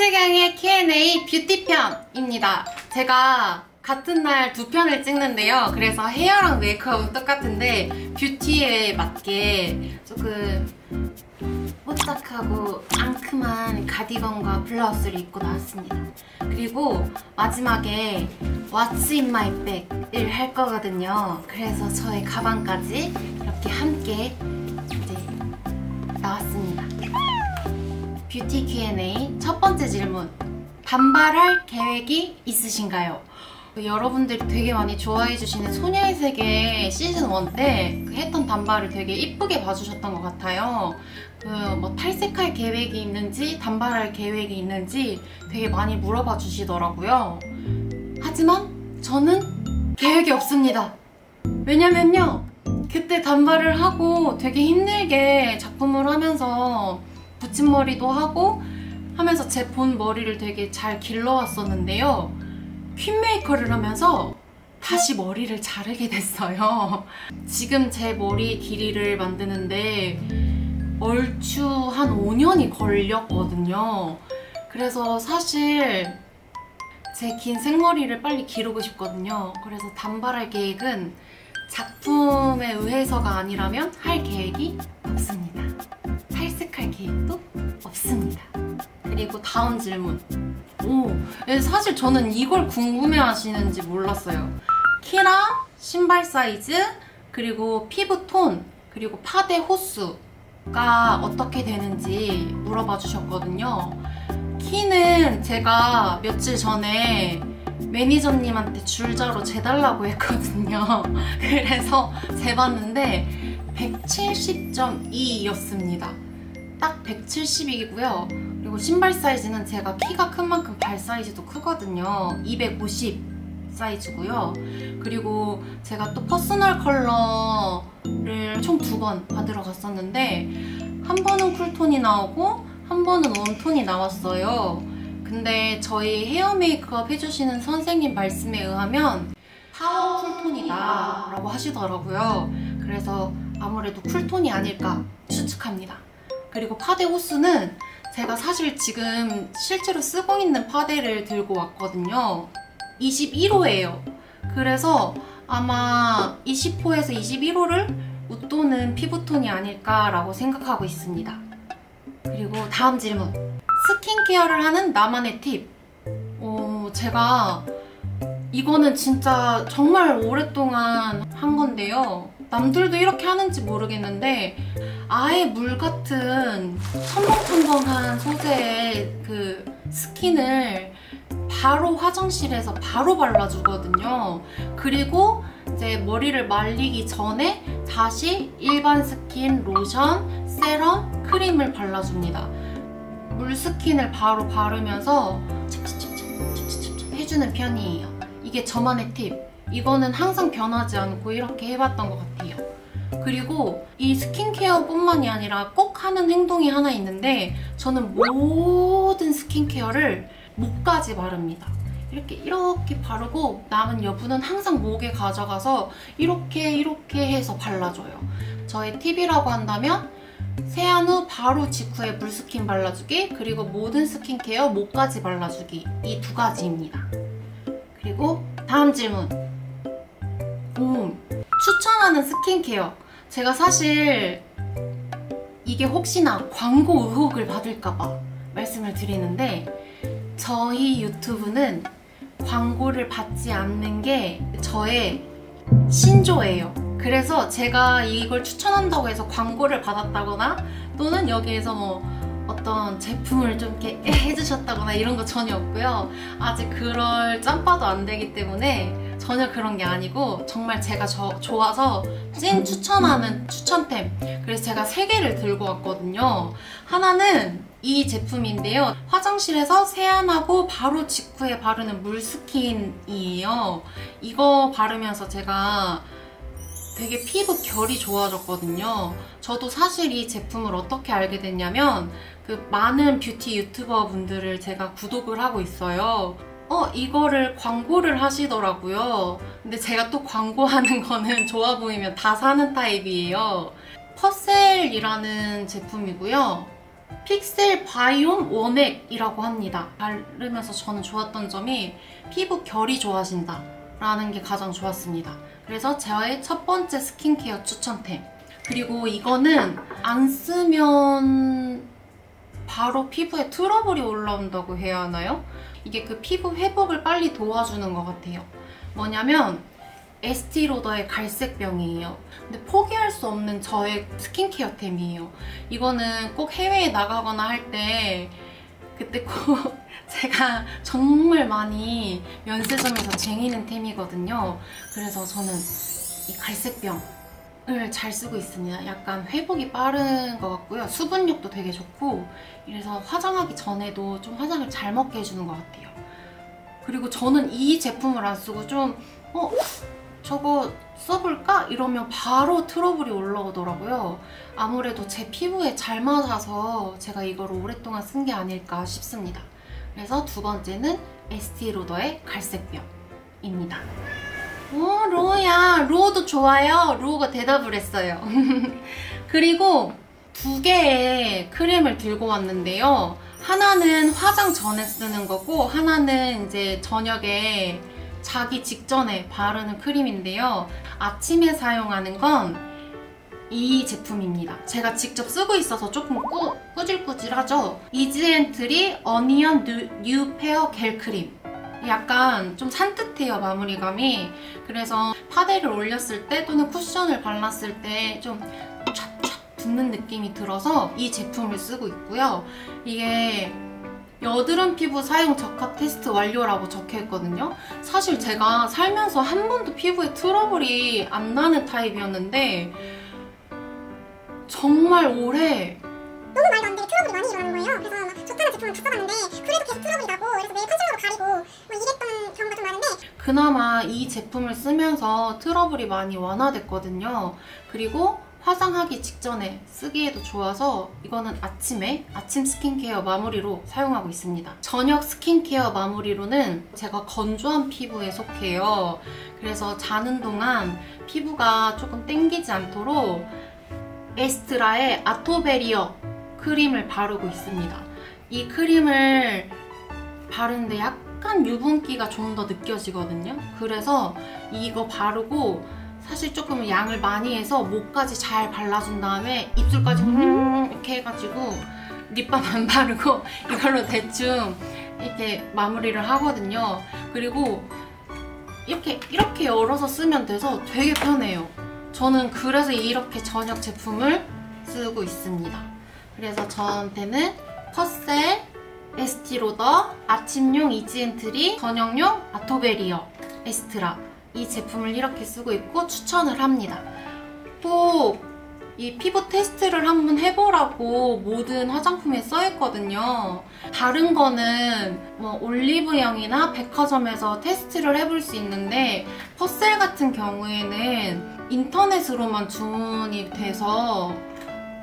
최경의 Q&A 뷰티편입니다. 제가 같은 날 두 편을 찍는데요. 그래서 헤어랑 메이크업은 똑같은데 뷰티에 맞게 조금 뽀짝하고 앙큼한 가디건과 블라우스를 입고 나왔습니다. 그리고 마지막에 What's in my bag을 할 거거든요. 그래서 저의 가방까지 이렇게 함께 이제 나왔습니다. 뷰티 Q&A 첫 번째 질문. 단발할 계획이 있으신가요? 여러분들이 되게 많이 좋아해주시는 소녀의 세계 시즌1 때 했던 단발을 되게 이쁘게 봐주셨던 것 같아요. 뭐 탈색할 계획이 있는지 단발할 계획이 있는지 되게 많이 물어봐 주시더라고요. 하지만 저는 계획이 없습니다. 왜냐면요, 그때 단발을 하고 되게 힘들게 작품을 하면서 붙임머리도 하고 하면서 제 본 머리를 되게 잘 길러왔었는데요. 퀸메이커를 하면서 다시 머리를 자르게 됐어요. 지금 제 머리 길이를 만드는데 얼추 한 5년이 걸렸거든요. 그래서 사실 제 긴 생머리를 빨리 기르고 싶거든요. 그래서 단발할 계획은 작품에 의해서가 아니라면 할 계획이 없습니다. 탈색할 계획도 없습니다. 그리고 다음 질문. 사실 저는 이걸 궁금해 하시는지 몰랐어요. 키랑 신발 사이즈, 그리고 피부톤, 그리고 파데 호수가 어떻게 되는지 물어봐 주셨거든요. 키는 제가 며칠 전에 매니저님한테 줄자로 재달라고 했거든요. 그래서 재봤는데 170.2였습니다. 딱 170이고요. 그리고 신발 사이즈는 제가 키가 큰 만큼 발 사이즈도 크거든요. 250 사이즈고요. 그리고 제가 또 퍼스널 컬러를 총 2번 받으러 갔었는데 한 번은 쿨톤이 나오고 한 번은 웜톤이 나왔어요. 근데 저희 헤어 메이크업 해주시는 선생님 말씀에 의하면 파워 쿨톤이다 라고 하시더라고요. 그래서 아무래도 쿨톤이 아닐까 추측합니다. 그리고 파데 호수는 제가 사실 지금 실제로 쓰고 있는 파데를 들고 왔거든요. 21호예요. 그래서 아마 20호에서 21호를 웃도는 피부톤이 아닐까라고 생각하고 있습니다. 그리고 다음 질문. 스킨케어를 하는 나만의 팁. 제가 이거는 진짜 정말 오랫동안 한 건데요. 남들도 이렇게 하는지 모르겠는데 아예 물 같은 첨벙첨벙한 소재의 그 스킨을 바로 화장실에서 바로 발라주거든요. 그리고 이제 머리를 말리기 전에 다시 일반 스킨, 로션, 세럼, 크림을 발라줍니다. 물 스킨을 바로 바르면서 찹찹찹찹찹찹찹 해주는 편이에요. 이게 저만의 팁. 이거는 항상 변하지 않고 이렇게 해봤던 것 같아요. 그리고 이 스킨케어 뿐만이 아니라 꼭 하는 행동이 하나 있는데 저는 모든 스킨케어를 목까지 바릅니다. 이렇게 바르고 남은 여분은 항상 목에 가져가서 이렇게 해서 발라줘요. 저의 팁이라고 한다면 세안 후 바로 직후에 물스킨 발라주기, 그리고 모든 스킨케어 목까지 발라주기, 이 두 가지입니다. 그리고 다음 질문. 추천하는 스킨케어. 제가 사실 이게 혹시나 광고 의혹을 받을까봐 말씀을 드리는데 저희 유튜브는 광고를 받지 않는 게 저의 신조예요. 그래서 제가 이걸 추천한다고 해서 광고를 받았다거나 또는 여기에서 뭐 어떤 제품을 좀 이렇게 해주셨다거나 이런 거 전혀 없고요. 아직 그럴 짬바도 안 되기 때문에 전혀 그런 게 아니고 정말 제가 좋아서 찐 추천하는 추천템. 그래서 제가 3개를 들고 왔거든요. 하나는 이 제품인데요. 화장실에서 세안하고 바로 직후에 바르는 물스킨이에요. 이거 바르면서 제가 되게 피부 결이 좋아졌거든요. 저도 사실 이 제품을 어떻게 알게 됐냐면 많은 뷰티 유튜버 분들을 제가 구독을 하고 있어요. 이거를 광고를 하시더라고요. 근데 제가 또 광고하는 거는 좋아 보이면 다 사는 타입이에요. 퍼셀이라는 제품이고요. 픽셀 바이옴 원액이라고 합니다. 바르면서 저는 좋았던 점이 피부 결이 좋아진다 라는 게 가장 좋았습니다. 그래서 저의 첫 번째 스킨케어 추천템. 그리고 이거는 안 쓰면 바로 피부에 트러블이 올라온다고 해야 하나요? 이게 그 피부 회복을 빨리 도와주는 것 같아요. 뭐냐면 에스티로더의 갈색병이에요. 근데 포기할 수 없는 저의 스킨케어템이에요. 이거는 꼭 해외에 나가거나 할 때 그때 꼭 제가 정말 많이 면세점에서 쟁이는 템이거든요. 그래서 저는 이 갈색병을 잘 쓰고 있습니다. 약간 회복이 빠른 것 같고요. 수분력도 되게 좋고, 이래서 화장하기 전에도 좀 화장을 잘 먹게 해주는 것 같아요. 그리고 저는 이 제품을 안 쓰고 좀 저거 써볼까? 이러면 바로 트러블이 올라오더라고요. 아무래도 제 피부에 잘 맞아서 제가 이걸 오랫동안 쓴 게 아닐까 싶습니다. 그래서 두 번째는 에스티로더의 갈색병입니다. 로우야. 로우도 좋아요. 로우가 대답을 했어요. 그리고 두 개의 크림을 들고 왔는데요. 하나는 화장 전에 쓰는 거고, 하나는 이제 저녁에 자기 직전에 바르는 크림인데요. 아침에 사용하는 건 이 제품입니다. 제가 직접 쓰고 있어서 조금 꾸질꾸질하죠? 이지앤트리 어니언 뉴 페어 겔 크림. 약간 좀 산뜻해요, 마무리감이. 그래서 파데를 올렸을 때 또는 쿠션을 발랐을 때 좀 촥촥 붙는 느낌이 들어서 이 제품을 쓰고 있고요. 이게 여드름 피부 사용 적합 테스트 완료라고 적혀있거든요. 사실 제가 살면서 한 번도 피부에 트러블이 안 나는 타입이었는데 정말 오래 너무 말도 안 되게 트러블이 많이 일어나는 거예요. 그래서 막 좋다는 제품을 다 써봤는데 그래도 계속 트러블이 나고, 그래서 매일 컨실러로 가리고 막 이랬던 경우가 좀 많은데, 그나마 이 제품을 쓰면서 트러블이 많이 완화됐거든요. 그리고 화장하기 직전에 쓰기에도 좋아서 이거는 아침 스킨케어 마무리로 사용하고 있습니다. 저녁 스킨케어 마무리로는 제가 건조한 피부에 속해요. 그래서 자는 동안 피부가 조금 땡기지 않도록 에스트라의 아토베리어 크림을 바르고 있습니다. 이 크림을 바르는데 약간 유분기가 좀 더 느껴지거든요. 그래서 이거 바르고 사실 조금 양을 많이 해서 목까지 잘 발라준 다음에 입술까지 이렇게 해가지고 립밤 안 바르고 이걸로 대충 이렇게 마무리를 하거든요. 그리고 이렇게 열어서 쓰면 돼서 되게 편해요. 저는 그래서 이렇게 저녁 제품을 쓰고 있습니다. 그래서 저한테는 퍼셀, 에스티로더, 아침용 이지앤트리, 저녁용 아토베리어, 에스트라 이 제품을 이렇게 쓰고 있고 추천을 합니다. 꼭 이 피부 테스트를 한번 해보라고 모든 화장품에 써있거든요. 다른 거는 뭐 올리브영이나 백화점에서 테스트를 해볼 수 있는데 퍼셀 같은 경우에는 인터넷으로만 주문이 돼서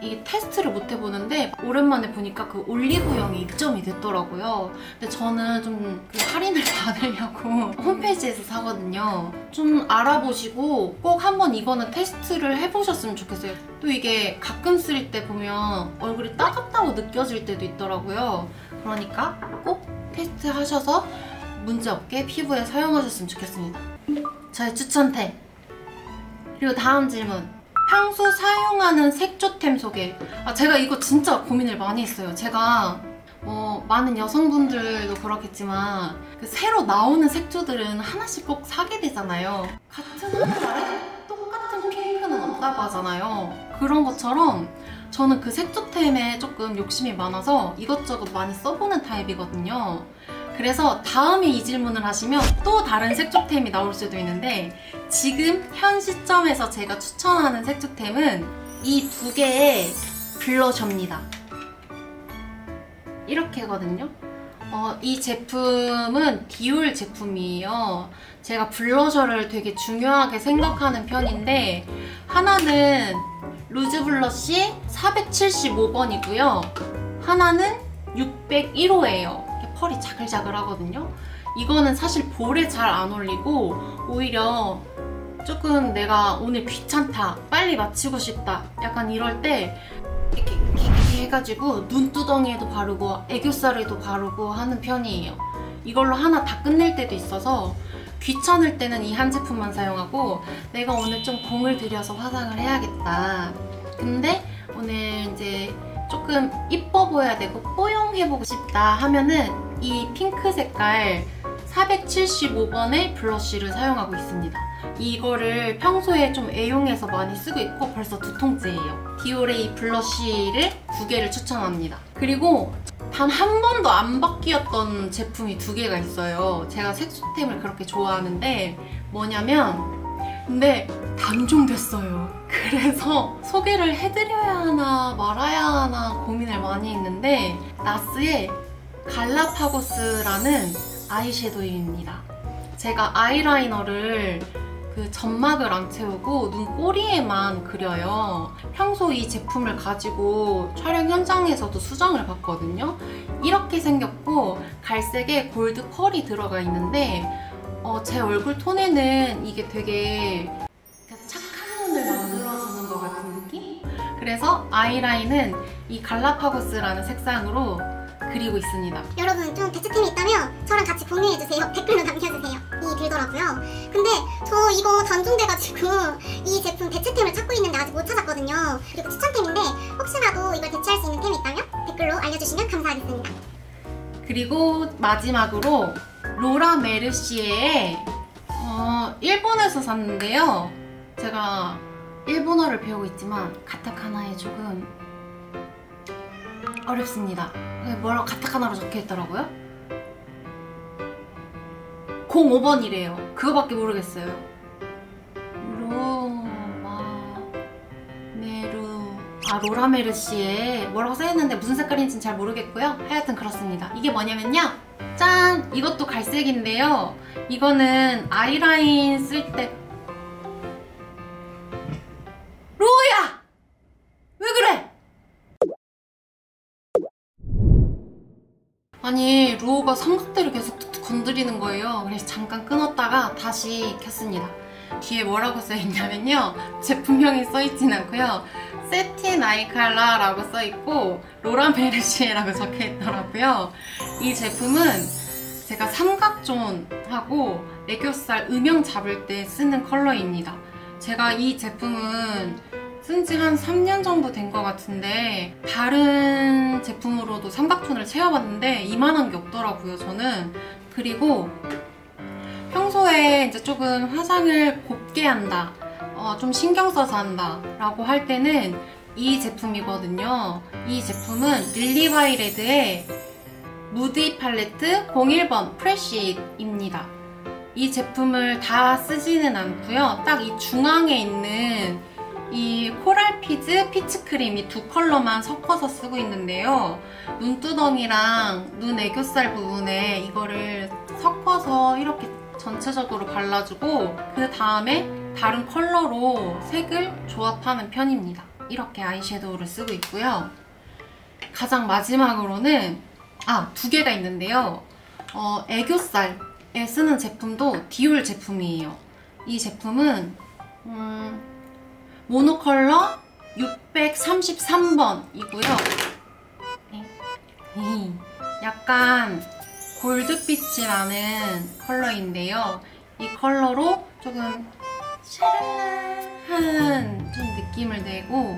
이 테스트를 못 해보는데 오랜만에 보니까 그 올리브영이 입점이 됐더라고요. 근데 저는 좀 그 할인을 받으려고 홈페이지에서 사거든요. 좀 알아보시고 꼭 한번 이거는 테스트를 해보셨으면 좋겠어요. 또 이게 가끔 쓸 때 보면 얼굴이 따갑다고 느껴질 때도 있더라고요. 그러니까 꼭 테스트하셔서 문제없게 피부에 사용하셨으면 좋겠습니다. 저의 추천템. 그리고 다음 질문. 평소 사용하는 색조템 소개. 제가 이거 진짜 고민을 많이 했어요. 제가 많은 여성분들도 그렇겠지만 그 새로 나오는 색조들은 하나씩 꼭 사게 되잖아요. 같은 하늘에 똑같은 케이크는 없다고 하잖아요. 그런 것처럼 저는 그 색조템에 조금 욕심이 많아서 이것저것 많이 써보는 타입이거든요. 그래서 다음에 이 질문을 하시면 또 다른 색조템이 나올 수도 있는데, 지금 현 시점에서 제가 추천하는 색조템은 이 두 개의 블러셔입니다. 이렇게거든요. 이 제품은 디올 제품이에요. 제가 블러셔를 되게 중요하게 생각하는 편인데, 하나는 루즈 블러쉬 475번이고요. 하나는 601호예요. 펄이 자글자글 하거든요. 이거는 사실 볼에 잘 안 어울리고 오히려 조금 내가 오늘 귀찮다, 빨리 마치고 싶다, 약간 이럴 때 이렇게 해가지고 눈두덩이에도 바르고 애교살에도 바르고 하는 편이에요. 이걸로 하나 다 끝낼 때도 있어서 귀찮을 때는 이 한 제품만 사용하고 내가 오늘 좀 공을 들여서 화장을 해야겠다. 근데 오늘 이제 조금 이뻐 보여야 되고 뽀용해보고 싶다 하면은 이 핑크 색깔 475번의 블러쉬를 사용하고 있습니다. 이거를 평소에 좀 애용해서 많이 쓰고 있고 벌써 2통째예요. 디올의 이 블러쉬를 2개를 추천합니다. 그리고 단 한 번도 안 바뀌었던 제품이 2개가 있어요. 제가 색소템을 그렇게 좋아하는데 뭐냐면 근데 단종됐어요. 그래서 소개를 해드려야 하나 말아야 하나 고민을 많이 했는데 나스의 갈라파고스라는 아이섀도우입니다. 제가 아이라이너를 그 점막을 안 채우고 눈꼬리에만 그려요. 평소 이 제품을 가지고 촬영 현장에서도 수정을 받거든요. 이렇게 생겼고 갈색에 골드 펄이 들어가 있는데 제 얼굴 톤에는 이게 되게 착한 눈을 만들어주는 것 같은 느낌? 그래서 아이라인은 이 갈라파고스라는 색상으로 그리고 있습니다. 여러분 좀 대체템이 있다면 저랑 같이 공유해주세요. 댓글로 남겨주세요. 이 들더라고요. 근데 저 이거 단종돼가지고 이 제품 대체템을 찾고 있는데 아직 못 찾았거든요. 그리고 추천템인데 혹시라도 이걸 대체할 수 있는 템이 있다면 댓글로 알려주시면 감사하겠습니다. 그리고 마지막으로 로라 메르시에의 일본에서 샀는데요. 제가 일본어를 배우고 있지만 가타카나에 조금 어렵습니다. 뭐라고 가타카나로 적혀있더라고요? 05번이래요. 그거밖에 모르겠어요. 로라메르시에 뭐라고 써있는데 무슨 색깔인지는 잘 모르겠고요. 하여튼 그렇습니다. 이게 뭐냐면요. 짠! 이것도 갈색인데요. 이거는 아이라인 쓸 때 로우야! 왜 그래? 아니 루오가 삼각대를 계속 툭툭 건드리는 거예요. 그래서 잠깐 끊었다가 다시 켰습니다. 뒤에 뭐라고 써있냐면요. 제품명이 써있진 않고요. 세틴 아이칼라라고 써있고 로라 메르시에라고 적혀있더라고요. 이 제품은 제가 삼각존하고 애교살 음영 잡을 때 쓰는 컬러입니다. 제가 이 제품은 쓴지 한 3년 정도 된 것 같은데 다른 제품으로도 삼각존을 채워봤는데 이만한 게 없더라고요, 저는. 그리고 평소에 이제 조금 화장을 곱게 한다, 좀 신경 써서 한다 라고 할 때는 이 제품이거든요. 이 제품은 릴리바이레드의 무드 팔레트 01번 프레쉬입니다. 이 제품을 다 쓰지는 않고요. 딱 이 중앙에 있는 이 코랄 피즈 피치크림 이 2 컬러만 섞어서 쓰고 있는데요. 눈두덩이랑 눈 애교살 부분에 이거를 섞어서 이렇게 전체적으로 발라주고 그 다음에 다른 컬러로 색을 조합하는 편입니다. 이렇게 아이섀도우를 쓰고 있고요. 가장 마지막으로는 2개가 있는데요. 애교살에 쓰는 제품도 디올 제품이에요. 이 제품은 모노컬러 633번이고요. 약간 골드빛이 나는 컬러인데요. 이 컬러로 조금 샤랄라한 좀 느낌을 내고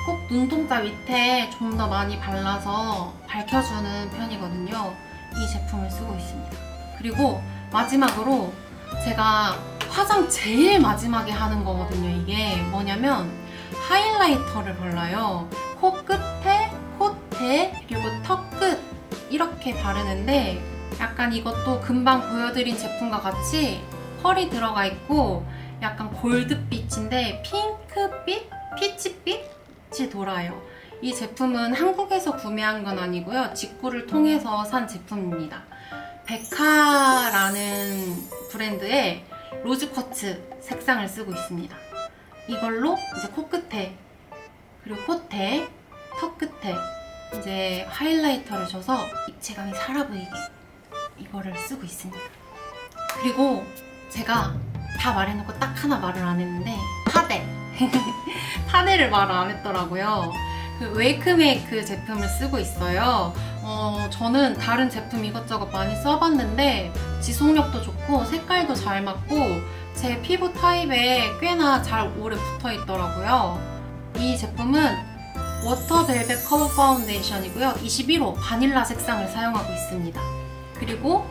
꼭 눈동자 밑에 좀 더 많이 발라서 밝혀주는 편이거든요. 이 제품을 쓰고 있습니다. 그리고 마지막으로 제가 화장 제일 마지막에 하는 거거든요. 이게 뭐냐면 하이라이터를 발라요. 코끝에, 콧대, 그리고 턱끝 이렇게 바르는데 약간 이것도 금방 보여드린 제품과 같이 펄이 들어가 있고 약간 골드빛인데 핑크빛, 피치빛이 돌아요. 이 제품은 한국에서 구매한 건 아니고요. 직구를 통해서 산 제품입니다. 베카라는 브랜드의 로즈쿼츠 색상을 쓰고 있습니다. 이걸로 이제 코끝에, 그리고 콧대, 턱끝에 이제 하이라이터를 줘서 입체감이 살아 보이게 이거를 쓰고 있습니다. 그리고 제가 다 말해놓고 딱 하나 말을 안 했는데 파데! 파데를 말을 안 했더라고요. 그 웨이크메이크 제품을 쓰고 있어요. 저는 다른 제품 이것저것 많이 써봤는데 지속력도 좋고 색깔도 잘 맞고 제 피부 타입에 꽤나 잘 오래 붙어 있더라고요. 이 제품은 워터 벨벳 커버 파운데이션이고요. 21호 바닐라 색상을 사용하고 있습니다. 그리고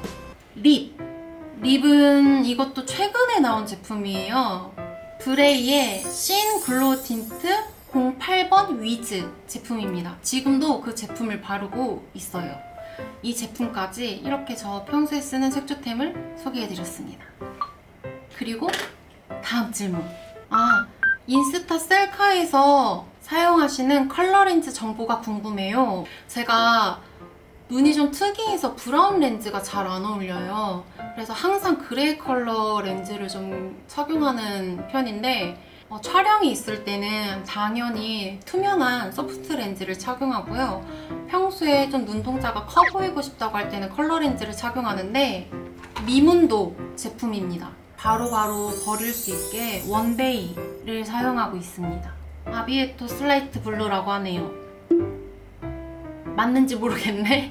립은 이것도 최근에 나온 제품이에요. 브레이의 신 글로우 틴트 08번 위즈 제품입니다. 지금도 그 제품을 바르고 있어요. 이 제품까지 이렇게 저 평소에 쓰는 색조템을 소개해드렸습니다. 그리고 다음 질문. 인스타 셀카에서 사용하시는 컬러 렌즈 정보가 궁금해요. 제가 눈이 좀 특이해서 브라운 렌즈가 잘 안 어울려요. 그래서 항상 그레이 컬러 렌즈를 좀 착용하는 편인데 촬영이 있을 때는 당연히 투명한 소프트 렌즈를 착용하고요. 평소에 좀 눈동자가 커 보이고 싶다고 할 때는 컬러 렌즈를 착용하는데 미문도 제품입니다. 바로바로 버릴 수 있게 원데이를 사용하고 있습니다. 아비에토 슬라이트 블루라고 하네요. 맞는지 모르겠네.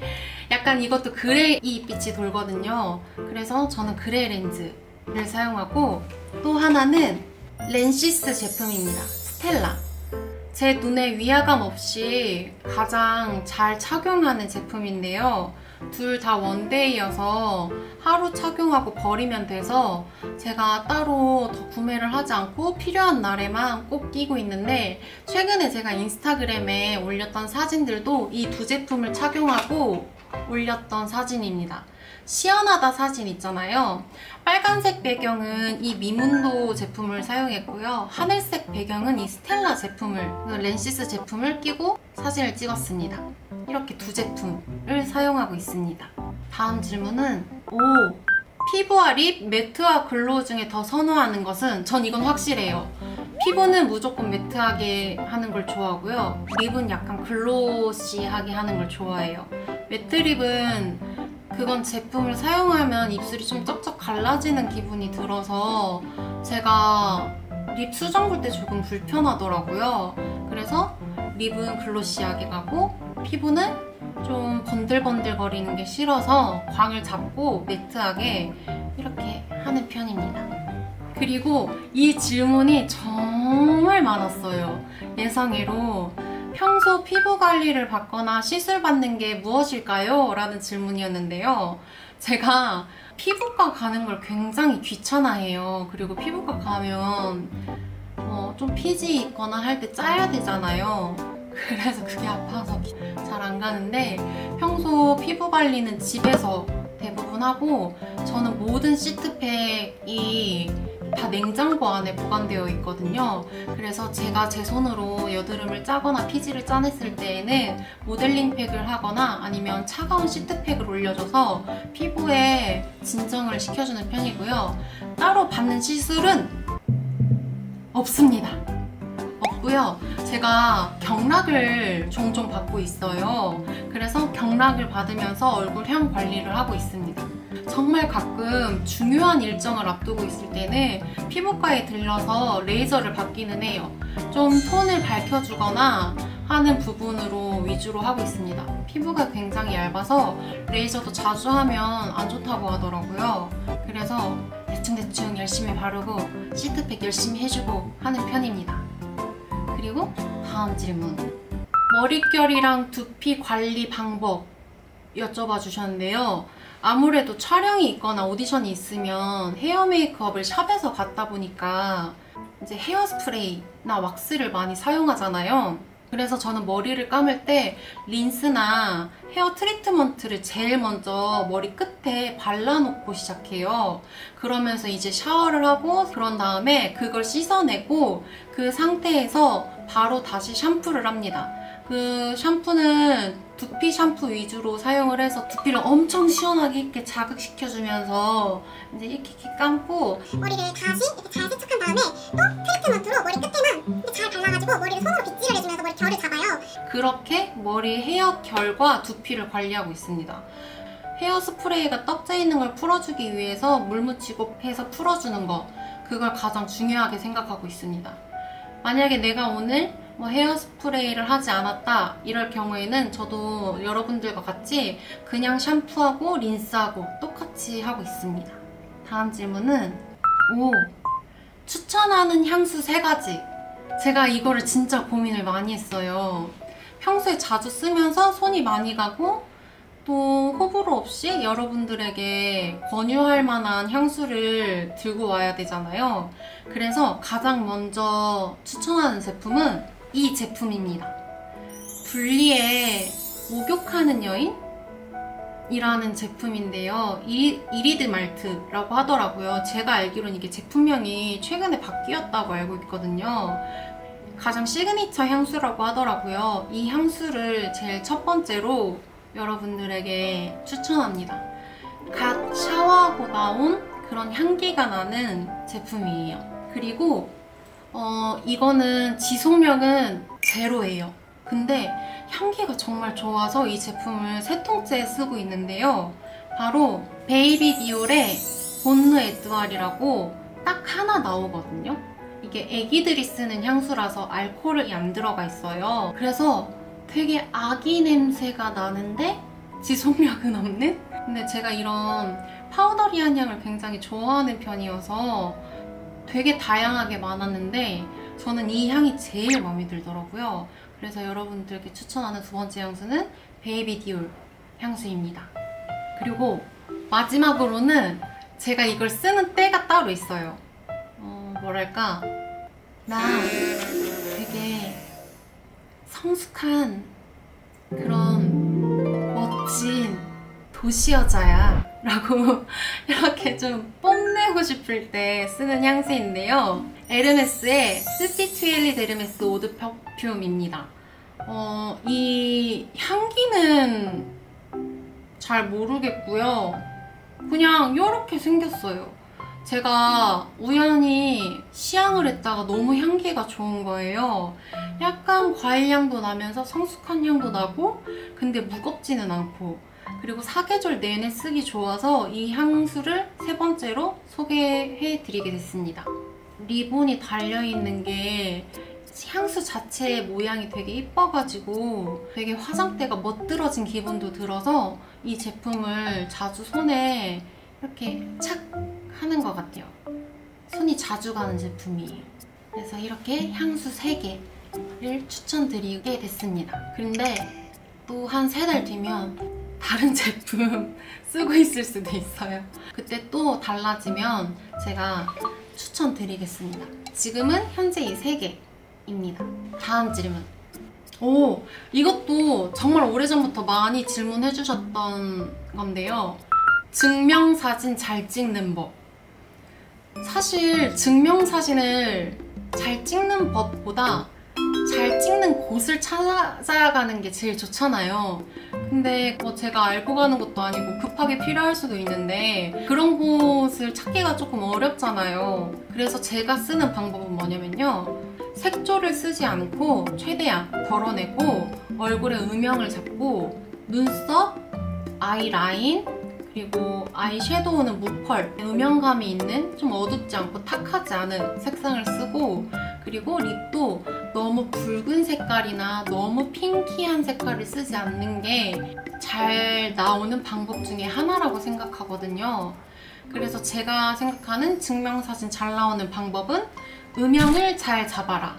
약간 이것도 그레이 빛이 돌거든요. 그래서 저는 그레이 렌즈를 사용하고, 또 하나는 렌시스 제품입니다. 스텔라. 제 눈에 위화감 없이 가장 잘 착용하는 제품인데요. 둘 다 원데이여서 하루 착용하고 버리면 돼서 제가 따로 더 구매를 하지 않고 필요한 날에만 꼭 끼고 있는데, 최근에 제가 인스타그램에 올렸던 사진들도 이 두 제품을 착용하고 올렸던 사진입니다. 시원하다 사진 있잖아요. 빨간색 배경은 이 미문도 제품을 사용했고요. 하늘색 배경은 이 스텔라 제품을, 렌시스 제품을 끼고 사진을 찍었습니다. 이렇게 두 제품을 사용하고 있습니다. 다음 질문은 피부와 립, 매트와 글로우 중에 더 선호하는 것은? 전 이건 확실해요. 피부는 무조건 매트하게 하는 걸 좋아하고요. 립은 약간 글로시하게 하는 걸 좋아해요. 매트 립은 그건 제품을 사용하면 입술이 좀 쩍쩍 갈라지는 기분이 들어서 제가 립 수정 볼 때 조금 불편하더라고요. 그래서 립은 글로시하게 가고 피부는 좀 번들번들 거리는 게 싫어서 광을 잡고 매트하게 이렇게 하는 편입니다. 그리고 이 질문이 정말 많았어요. 예상외로. 평소 피부 관리를 받거나 시술 받는 게 무엇일까요? 라는 질문이었는데요. 제가 피부과 가는 걸 굉장히 귀찮아해요. 그리고 피부과 가면 좀 피지 있거나 할 때 짜야 되잖아요. 그래서 그게 아파서 잘 안 가는데, 평소 피부 관리는 집에서 대부분 하고, 저는 모든 시트팩이 다 냉장고 안에 보관되어 있거든요. 그래서 제가 제 손으로 여드름을 짜거나 피지를 짜냈을 때에는 모델링 팩을 하거나 아니면 차가운 시트팩을 올려줘서 피부에 진정을 시켜주는 편이고요. 따로 받는 시술은 없습니다. 없고요. 제가 경락을 종종 받고 있어요. 그래서 경락을 받으면서 얼굴형 관리를 하고 있습니다. 정말 가끔 중요한 일정을 앞두고 있을 때는 피부과에 들러서 레이저를 받기는 해요. 좀 톤을 밝혀주거나 하는 부분으로 위주로 하고 있습니다. 피부가 굉장히 얇아서 레이저도 자주 하면 안 좋다고 하더라고요. 그래서 대충대충 열심히 바르고 시트팩 열심히 해주고 하는 편입니다. 그리고 다음 질문. 머릿결이랑 두피 관리 방법 여쭤봐 주셨는데요. 아무래도 촬영이 있거나 오디션이 있으면 헤어 메이크업을 샵에서 받다 보니까 이제 헤어스프레이나 왁스를 많이 사용하잖아요. 그래서 저는 머리를 감을 때 린스나 헤어 트리트먼트를 제일 먼저 머리 끝에 발라놓고 시작해요. 그러면서 이제 샤워를 하고 그런 다음에 그걸 씻어내고 그 상태에서 바로 다시 샴푸를 합니다. 그 샴푸는 두피 샴푸 위주로 사용을 해서 두피를 엄청 시원하게 이렇게 자극시켜주면서 이제 이렇게 감고 머리를 다시 이렇게 잘 세척한 다음에 또 트리트먼트로 머리 끝에만 이렇게 잘 발라가지고 머리를 손으로 빗질을 해주면서 머리 결을 잡아요. 그렇게 머리 헤어 결과 두피를 관리하고 있습니다. 헤어 스프레이가 떡져 있는 걸 풀어주기 위해서 물 묻히고 해서 풀어주는 거, 그걸 가장 중요하게 생각하고 있습니다. 만약에 내가 오늘 뭐 헤어스프레이를 하지 않았다 이럴 경우에는 저도 여러분들과 같이 그냥 샴푸하고 린스하고 똑같이 하고 있습니다. 다음 질문은 추천하는 향수 3가지. 제가 이거를 진짜 고민을 많이 했어요. 평소에 자주 쓰면서 손이 많이 가고 또 호불호 없이 여러분들에게 권유할 만한 향수를 들고 와야 되잖아요. 그래서 가장 먼저 추천하는 제품은 이 제품입니다. 불리의 목욕하는 여인? 이라는 제품인데요. 이리드 말트라고 하더라고요. 제가 알기로는 이게 제품명이 최근에 바뀌었다고 알고 있거든요. 가장 시그니처 향수라고 하더라고요. 이 향수를 제일 첫 번째로 여러분들에게 추천합니다. 갓 샤워하고 나온 그런 향기가 나는 제품이에요. 그리고 이거는 지속력은 제로예요. 근데 향기가 정말 좋아서 이 제품을 3통째 쓰고 있는데요. 바로 베이비 디올의 본느 에뚜알이라고 딱 하나 나오거든요. 이게 애기들이 쓰는 향수라서 알코올이 안 들어가 있어요. 그래서 되게 아기 냄새가 나는데 지속력은 없는? 근데 제가 이런 파우더리한 향을 굉장히 좋아하는 편이어서 되게 다양하게 많았는데 저는 이 향이 제일 마음에 들더라고요. 그래서 여러분들께 추천하는 2번째 향수는 베이비 디올 향수입니다. 그리고 마지막으로는 제가 이걸 쓰는 때가 따로 있어요. 뭐랄까, 나 되게 성숙한 그런 멋진 도시 여자야 라고 이렇게 좀 뽐내고 싶을 때 쓰는 향수인데요. 에르메스의 스티투엘리 데르메스 오드 퍼퓸입니다. 이 향기는 잘 모르겠고요. 그냥 이렇게 생겼어요. 제가 우연히 시향을 했다가 너무 향기가 좋은 거예요. 약간 과일향도 나면서 성숙한 향도 나고 근데 무겁지는 않고 그리고 사계절 내내 쓰기 좋아서 이 향수를 3번째로 소개해드리게 됐습니다. 리본이 달려있는 게 향수 자체의 모양이 되게 이뻐가지고 되게 화장대가 멋들어진 기분도 들어서 이 제품을 자주 손에 이렇게 착 하는 것 같아요. 손이 자주 가는 제품이에요. 그래서 이렇게 향수 3개를 추천드리게 됐습니다. 근데 또 한 3달 뒤면 다른 제품 쓰고 있을 수도 있어요. 그때 또 달라지면 제가 추천드리겠습니다. 지금은 현재 이 3개입니다. 다음 질문. 이것도 정말 오래전부터 많이 질문해주셨던 건데요. 증명사진 잘 찍는 법. 사실 증명사진을 잘 찍는 법보다 잘 찍는 곳을 찾아가는 게 제일 좋잖아요. 근데 제가 알고 가는 것도 아니고 급하게 필요할 수도 있는데 그런 곳을 찾기가 조금 어렵잖아요. 그래서 제가 쓰는 방법은 뭐냐면요. 색조를 쓰지 않고 최대한 덜어내고 얼굴에 음영을 잡고 눈썹, 아이라인, 그리고 아이섀도우는 무펄, 음영감이 있는 좀 어둡지 않고 탁하지 않은 색상을 쓰고 그리고 립도 너무 붉은 색깔이나 너무 핑키한 색깔을 쓰지 않는 게 잘 나오는 방법 중에 하나라고 생각하거든요. 그래서 제가 생각하는 증명사진 잘 나오는 방법은 음영을 잘 잡아라.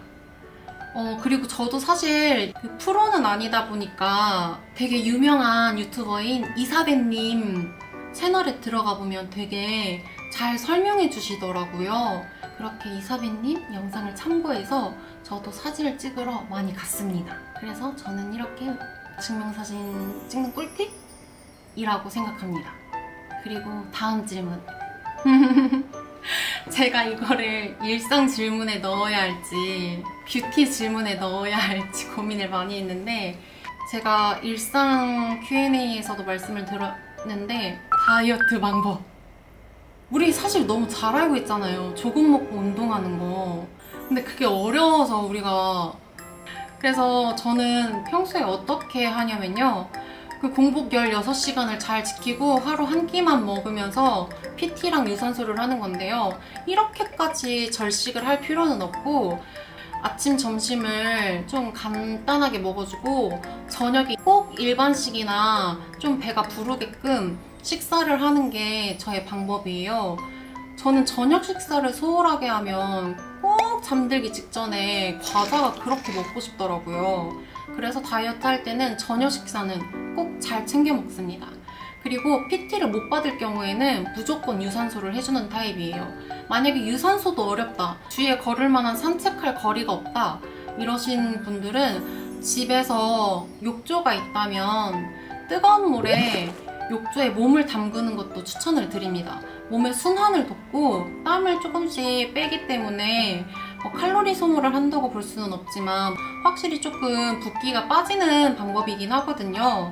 그리고 저도 사실 그 프로는 아니다 보니까 되게 유명한 유튜버인 이사배님 채널에 들어가 보면 되게 잘 설명해 주시더라고요. 그렇게 이사배님 영상을 참고해서 저도 사진을 찍으러 많이 갔습니다. 그래서 저는 이렇게 증명사진 찍는 꿀팁이라고 생각합니다. 그리고 다음 질문. 제가 이거를 일상 질문에 넣어야 할지 뷰티 질문에 넣어야 할지 고민을 많이 했는데 제가 일상 Q&A에서도 말씀을 드렸는데 다이어트 방법 우리 사실 너무 잘 알고 있잖아요. 조금 먹고 운동하는 거. 근데 그게 어려워서 우리가 그래서 저는 평소에 어떻게 하냐면요. 그 공복 16시간을 잘 지키고 하루 한 끼만 먹으면서 PT랑 유산소를 하는 건데요. 이렇게까지 절식을 할 필요는 없고 아침, 점심을 좀 간단하게 먹어주고 저녁이 꼭 일반식이나 좀 배가 부르게끔 식사를 하는 게 저의 방법이에요. 저는 저녁 식사를 소홀하게 하면 꼭 잠들기 직전에 과자가 그렇게 먹고 싶더라고요. 그래서 다이어트 할 때는 저녁 식사는 꼭 잘 챙겨 먹습니다. 그리고 PT를 못 받을 경우에는 무조건 유산소를 해주는 타입이에요. 만약에 유산소도 어렵다, 주위에 걸을 만한 산책할 거리가 없다 이러신 분들은 집에서 욕조가 있다면 뜨거운 물에 욕조에 몸을 담그는 것도 추천을 드립니다. 몸의 순환을 돕고 땀을 조금씩 빼기 때문에 칼로리 소모를 한다고 볼 수는 없지만 확실히 조금 붓기가 빠지는 방법이긴 하거든요.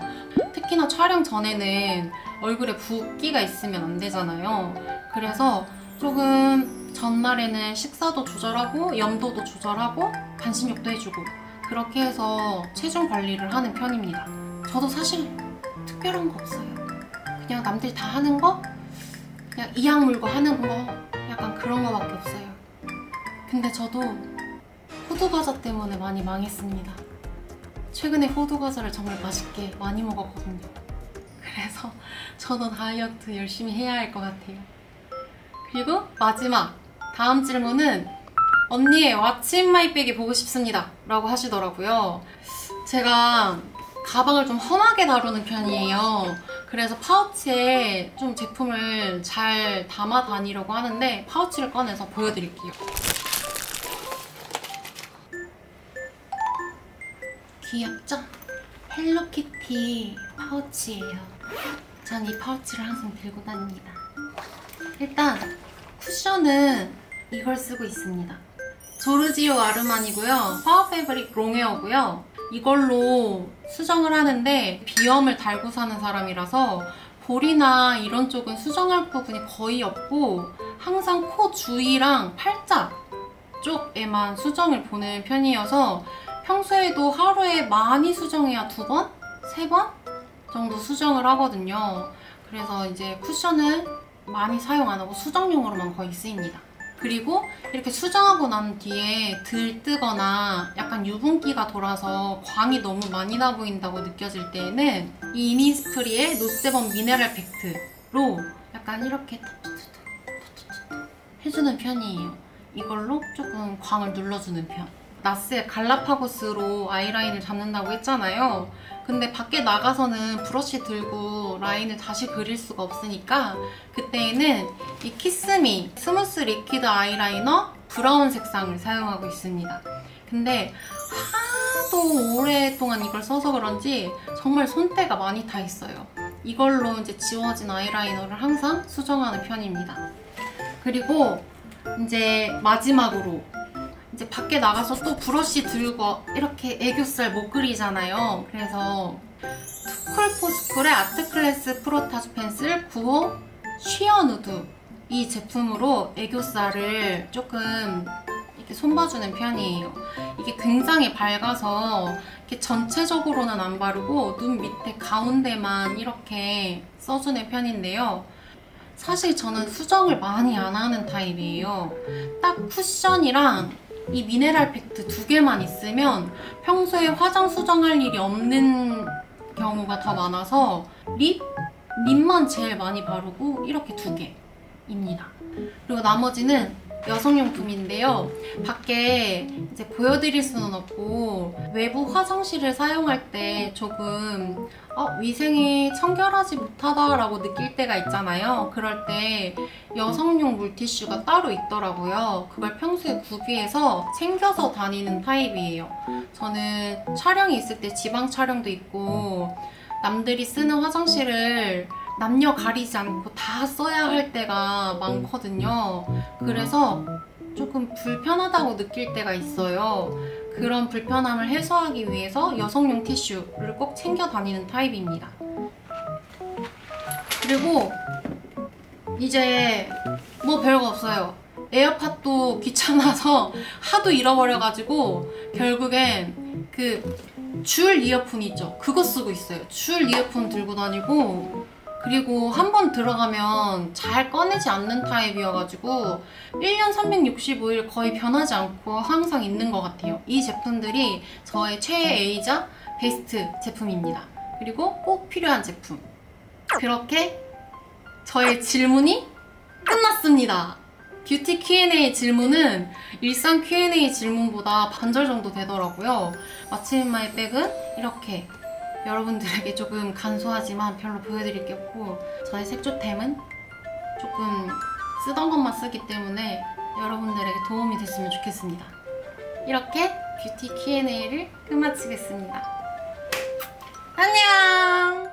특히나 촬영 전에는 얼굴에 붓기가 있으면 안 되잖아요. 그래서 조금 전날에는 식사도 조절하고 염도도 조절하고 반신욕도 해주고 그렇게 해서 체중 관리를 하는 편입니다. 저도 사실 특별한 거 없어요. 그냥 남들 다 하는 거? 그냥 이악 물고 하는 거? 약간 그런 거밖에 없어요. 근데 저도 호두과자 때문에 많이 망했습니다. 최근에 호두과자를 정말 맛있게 많이 먹었거든요. 그래서 저도 다이어트 열심히 해야 할 것 같아요. 그리고 마지막 다음 질문은 언니의 What's in my bag이 보고 싶습니다 라고 하시더라고요. 제가 가방을 좀 험하게 다루는 편이에요. 그래서 파우치에 좀 제품을 잘 담아 다니려고 하는데 파우치를 꺼내서 보여드릴게요. 귀엽죠? 헬로키티 파우치예요. 전 이 파우치를 항상 들고 다닙니다. 일단 쿠션은 이걸 쓰고 있습니다. 조르지오 아르마니고요. 파워 패브릭 롱웨어고요. 이걸로 수정을 하는데 비염을 달고 사는 사람이라서 볼이나 이런 쪽은 수정할 부분이 거의 없고 항상 코 주위랑 팔자 쪽에만 수정을 보는 편이어서 평소에도 하루에 많이 수정해야 2번? 3번? 정도 수정을 하거든요. 그래서 이제 쿠션은 많이 사용 안 하고 수정용으로만 거의 쓰입니다. 그리고 이렇게 수정하고 난 뒤에 들뜨거나 약간 유분기가 돌아서 광이 너무 많이 나 보인다고 느껴질 때에는 이 이니스프리의 노세범 미네랄 팩트로 약간 이렇게 해주는 편이에요. 이걸로 조금 광을 눌러주는 편. 나스의 갈라파고스로 아이라인을 잡는다고 했잖아요. 근데 밖에 나가서는 브러쉬 들고 라인을 다시 그릴 수가 없으니까 그때에는 이 키스미 스무스 리퀴드 아이라이너 브라운 색상을 사용하고 있습니다. 근데 하도 오랫동안 이걸 써서 그런지 정말 손때가 많이 타 있어요. 이걸로 이제 지워진 아이라이너를 항상 수정하는 편입니다. 그리고 이제 마지막으로 이제 밖에 나가서 또 브러쉬 들고 이렇게 애교살 못 그리잖아요. 그래서 투쿨포스쿨의 아트클래스 프로타주 펜슬 9호 쉬어 누드 이 제품으로 애교살을 조금 이렇게 손봐주는 편이에요. 이게 굉장히 밝아서 이렇게 전체적으로는 안 바르고 눈 밑에 가운데만 이렇게 써주는 편인데요. 사실 저는 수정을 많이 안 하는 타입이에요. 딱 쿠션이랑 이 미네랄 팩트 2개만 있으면 평소에 화장 수정할 일이 없는 경우가 더 많아서 립만 제일 많이 바르고 이렇게 2개입니다. 그리고 나머지는 여성용품인데요. 밖에 이제 보여드릴 수는 없고 외부 화장실을 사용할 때 조금 위생이 청결하지 못하다라고 느낄 때가 있잖아요. 그럴 때 여성용 물티슈가 따로 있더라고요. 그걸 평소에 구비해서 챙겨서 다니는 타입이에요. 저는 촬영이 있을 때 지방 촬영도 있고 남들이 쓰는 화장실을 남녀 가리지 않고 다 써야 할 때가 많거든요. 그래서 조금 불편하다고 느낄 때가 있어요. 그런 불편함을 해소하기 위해서 여성용 티슈를 꼭 챙겨 다니는 타입입니다. 그리고 이제 뭐 별거 없어요. 에어팟도 귀찮아서 하도 잃어버려가지고 결국엔 그 줄 이어폰 있죠? 그거 쓰고 있어요. 줄 이어폰 들고 다니고 그리고 한번 들어가면 잘 꺼내지 않는 타입이어가지고 1년 365일 거의 변하지 않고 항상 있는 것 같아요. 이 제품들이 저의 최애이자 베스트 제품입니다. 그리고 꼭 필요한 제품. 그렇게 저의 질문이 끝났습니다. 뷰티 Q&A 질문은 일상 Q&A 질문보다 반절 정도 되더라고요. What's in my bag은 이렇게 여러분들에게 조금 간소하지만 별로 보여드릴 게 없고, 저의 색조템은 조금 쓰던 것만 쓰기 때문에 여러분들에게 도움이 됐으면 좋겠습니다. 이렇게 뷰티 Q&A를 끝마치겠습니다. 안녕!